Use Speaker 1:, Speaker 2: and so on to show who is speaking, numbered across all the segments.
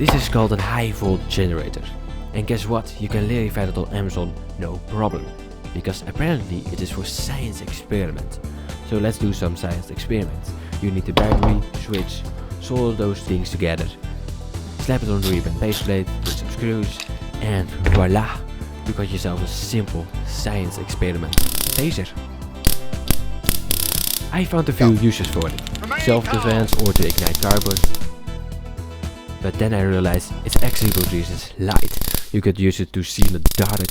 Speaker 1: This is called a high volt generator. And guess what? You can literally find it on Amazon, no problem. Because apparently it is for science experiment. So let's do some science experiments. You need the battery, switch, solder those things together. Slap it on the ribbon baseplate, put some screws, and voila! You got yourself a simple science experiment. Taser. I found a few uses for it. Self-defense or to ignite carbon. But then I realized it's actually produces light. You could use it to see in the dark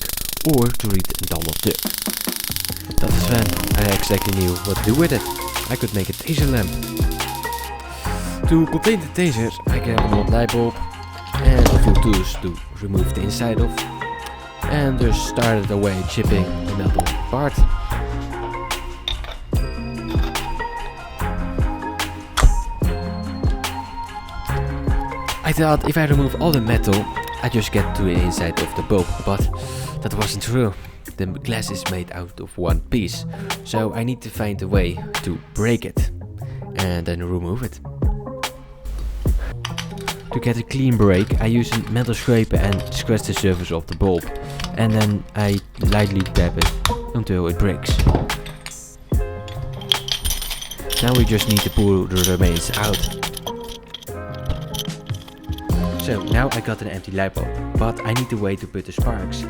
Speaker 1: or to read Donald Duck. Dat is when I exactly knew what to do with it. I could make a taser lamp. To contain the taser, I grabbed an old light bulb and a few tools to remove the inside of, and just started away chipping the metal part. I thought if I remove all the metal, I just get to the inside of the bulb, but that wasn't true. The glass is made out of one piece, so I need to find a way to break it and then remove it. To get a clean break, I use a metal scraper and scratch the surface of the bulb, and then I lightly tap it until it breaks. Now we just need to pull the remains out. So now I got an empty light bulb, but I need a way to put the sparks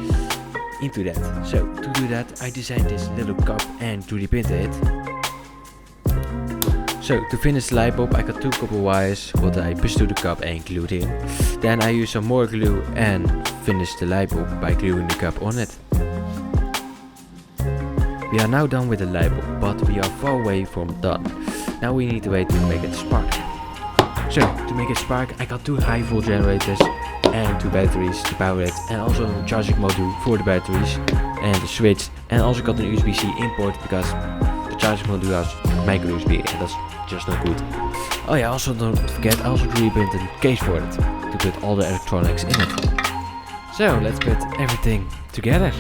Speaker 1: into that. So to do that, I designed this little cup and 3D printed it. So to finish the light bulb, I got two copper wires what I pushed to the cup and glued in. Then I used some more glue and finished the light bulb by gluing the cup on it. We are now done with the light bulb, but we are far away from done. Now we need a way to make it spark. So to make it spark, I got two high volt generators and two batteries to power it, and also a charging module for the batteries and a switch, and also got an USB-C import because the charging module has micro USB and that's just not good. Oh yeah, also don't forget, I also 3D printed a case for it to put all the electronics in it. So let's put everything together.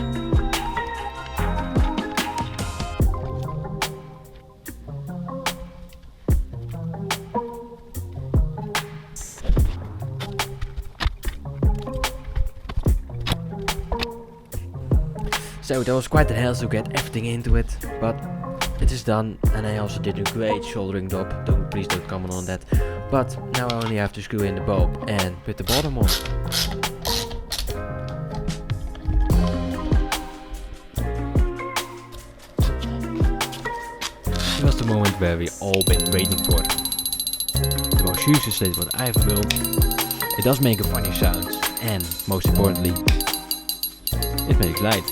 Speaker 1: So that was quite a hassle to get everything into it, but it is done, and I also did a great soldering job. Please don't comment on that. But now I only have to screw in the bulb and put the bottom on. It was the moment where we all been waiting for. The most useless is what I've built. It does make a funny sound, and most importantly, it makes light.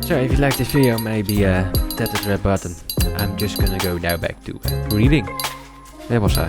Speaker 1: So if you like this video, maybe tap the red button. I'm just gonna go now back to reading. Where was I?